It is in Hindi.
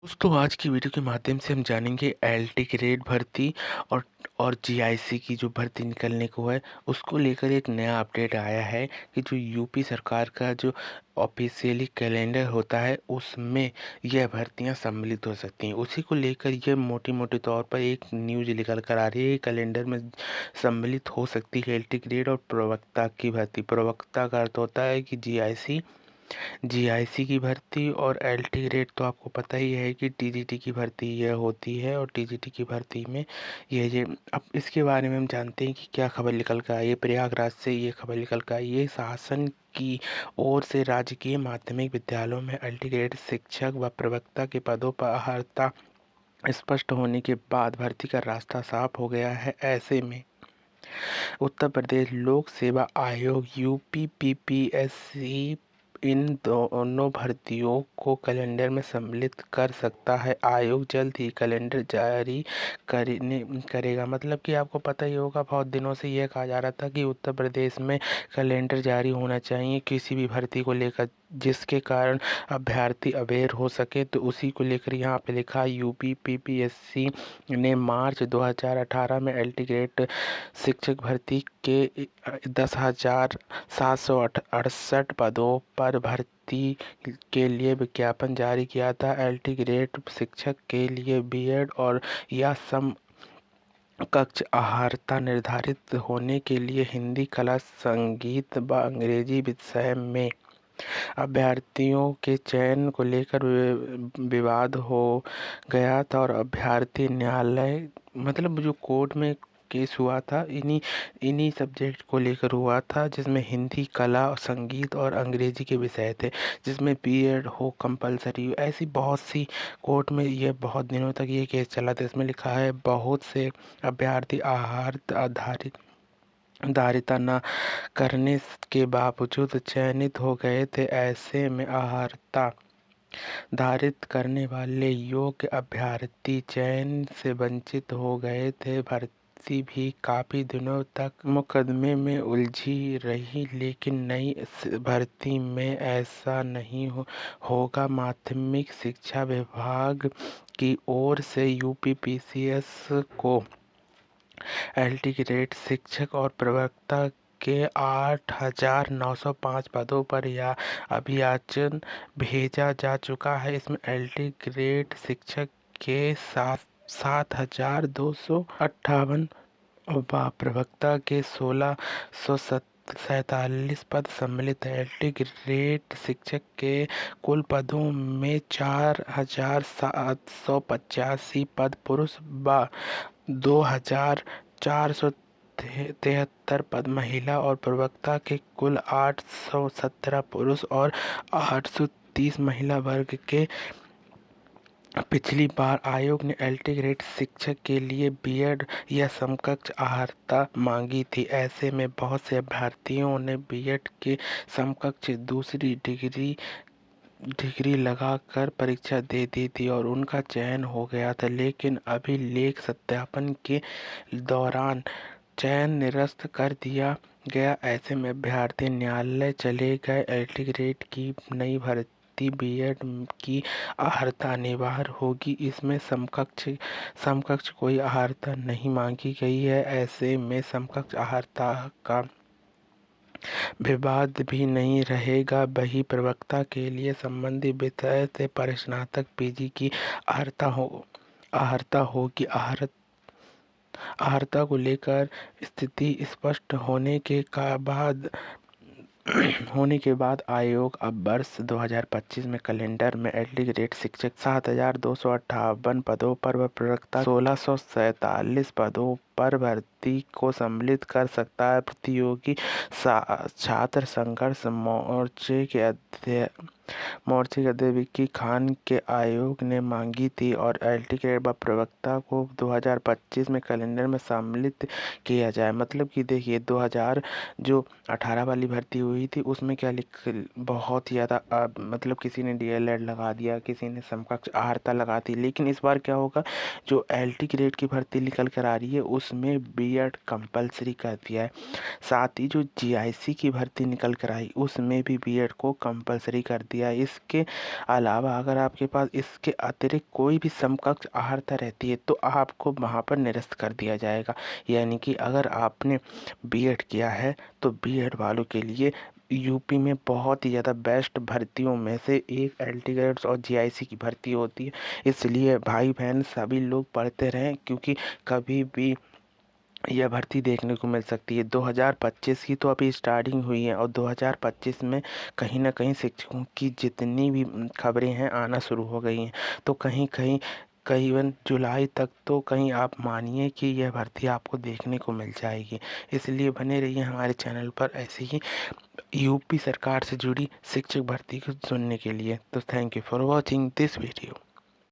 दोस्तों आज की वीडियो के माध्यम से हम जानेंगे एलटी ग्रेड भर्ती और जीआईसी की जो भर्ती निकलने को है उसको लेकर एक नया अपडेट आया है कि जो यूपी सरकार का जो ऑफिशियली कैलेंडर होता है उसमें यह भर्तियां सम्मिलित हो सकती हैं। उसी को लेकर यह मोटी मोटी तौर पर एक न्यूज निकल कर आ रही है। कैलेंडर में सम्मिलित हो सकती है एलटी ग्रेड और प्रवक्ता की भर्ती। प्रवक्ता का अर्थ होता है कि जीआईसी की भर्ती, और एलटी ग्रेड तो आपको पता ही है कि टीजीटी की भर्ती यह होती है। और टीजीटी की भर्ती में ये अब इसके बारे में हम जानते हैं कि क्या खबर निकल कर आई है। प्रयागराज से ये खबर निकल कर आई है। शासन की ओर से राजकीय माध्यमिक विद्यालयों में एलटी ग्रेड शिक्षक व प्रवक्ता के पदों पर अर्हता स्पष्ट होने के बाद भर्ती का रास्ता साफ हो गया है। ऐसे में उत्तर प्रदेश लोक सेवा आयोग यूपी पीपीएससी इन दोनों भर्तियों को कैलेंडर में सम्मिलित कर सकता है। आयोग जल्द ही कैलेंडर जारी करेगा। मतलब कि आपको पता ही होगा, बहुत दिनों से यह कहा जा रहा था कि उत्तर प्रदेश में कैलेंडर जारी होना चाहिए किसी भी भर्ती को लेकर, जिसके कारण अभ्यर्थी अवेयर हो सके। तो उसी को लेकर यहाँ पे लिखा यूपी पीपीएससी ने मार्च 2018 में एलटी ग्रेड शिक्षक भर्ती के 10,768 पदों पर भर्ती के लिए विज्ञापन जारी किया था। एलटी ग्रेड शिक्षक के लिए बीएड और या समकक्ष अर्हता निर्धारित होने के लिए हिंदी, कला, संगीत व अंग्रेजी विषय में अभ्यर्थियों के चयन को लेकर विवाद हो गया था। और अभ्यर्थी न्यायालय, मतलब जो कोर्ट में केस हुआ था, इन्हीं इन्हीं सब्जेक्ट को लेकर हुआ था, जिसमें हिंदी, कला, संगीत और अंग्रेजी के विषय थे, जिसमें बीएड हो कंपलसरी। ऐसी बहुत सी कोर्ट में ये बहुत दिनों तक ये केस चला था। इसमें लिखा है बहुत से अभ्यर्थी आहार आधारित धारिता न करने के बावजूद चयनित हो गए थे। ऐसे में अर्हता धारित करने वाले योग्य अभ्यर्थी चयन से वंचित हो गए थे। भर्ती भी काफ़ी दिनों तक मुकदमे में उलझी रही, लेकिन नई भर्ती में ऐसा नहीं होगा। माध्यमिक शिक्षा विभाग की ओर से यूपीपीसीएस को एलटी ग्रेड शिक्षक और प्रवक्ता के 8,905 पदों पर यह अभियाचन भेजा जा चुका है। इसमें एलटी ग्रेड शिक्षक के 7,258 व प्रवक्ता के 1,647 पद सम्मिलित हैं। एलटी ग्रेड शिक्षक के कुल पदों में 4,785 पद पुरुष व 2,473 पद महिला, और प्रवक्ता के कुल 817 पुरुष और 830 महिला वर्ग के। पिछली बार आयोग ने एलटी ग्रेड शिक्षक के लिए बीएड या समकक्ष अर्हता मांगी थी। ऐसे में बहुत से अभ्यर्थियों ने बीएड के समकक्ष दूसरी डिग्री लगाकर परीक्षा दे दी थी और उनका चयन हो गया था। लेकिन अभिलेख सत्यापन के दौरान चयन निरस्त कर दिया गया। ऐसे में अभ्यर्थी न्यायालय चले गए। एलटी ग्रेड की नई भर्ती बीएड की अर्हता अनिवार्य होगी। इसमें समकक्ष कोई अर्हता नहीं मांगी गई है। ऐसे में समकक्ष अर्हता का विवाद भी नहीं रहेगा। वही प्रवक्ता के लिए संबंधित विषय से स्नातक पीजी की अर्हता होगी। अर्हता को लेकर स्थिति स्पष्ट होने के बाद आयोग अब वर्ष 2025 में कैलेंडर में एलटी ग्रेड शिक्षक 7,258 पदों पर व प्रवक्ता 1,647 पदों पर भर्ती को सम्मिलित कर सकता है। प्रतियोगी छात्र संघर्ष मोर्चे के अध्यक्ष विक्की खान के आयोग ने मांगी थी और एलटी ग्रेड व प्रवक्ता को 2025 में कैलेंडर में सम्मिलित किया जाए। मतलब कि देखिए 2018 वाली भर्ती हुई थी, उसमें क्या बहुत ज़्यादा मतलब किसी ने डीएलएड लगा दिया, किसी ने समकक्ष अर्हता लगा दी। लेकिन इस बार क्या होगा, जो एलटी ग्रेड की भर्ती निकल कर आ रही है उसमें बीएड कंपलसरी कर दिया है। साथ ही जो जीआईसी की भर्ती निकल कर आई उसमें भी बीएड को कंपलसरी कर दिया है। इसके अलावा अगर आपके पास इसके अतिरिक्त कोई भी समकक्ष अर्हता रहती है तो आपको वहाँ पर निरस्त कर दिया जाएगा। यानी कि अगर आपने बीएड किया है तो बीएड वालों के लिए यूपी में बहुत ही ज़्यादा बेस्ट भर्तियों में से एक एलटी ग्रेड्स और जीआईसी की भर्ती होती है। इसलिए भाई बहन सभी लोग पढ़ते रहें, क्योंकि कभी भी यह भर्ती देखने को मिल सकती है। 2025 की तो अभी स्टार्टिंग हुई है और 2025 में कहीं ना कहीं शिक्षकों की जितनी भी खबरें हैं आना शुरू हो गई हैं। तो कहीं कहीं करीबन जुलाई तक तो कहीं आप मानिए कि यह भर्ती आपको देखने को मिल जाएगी। इसलिए बने रहिए हमारे चैनल पर ऐसे ही यूपी सरकार से जुड़ी शिक्षक भर्ती को सुनने के लिए। तो thank you for watching this video.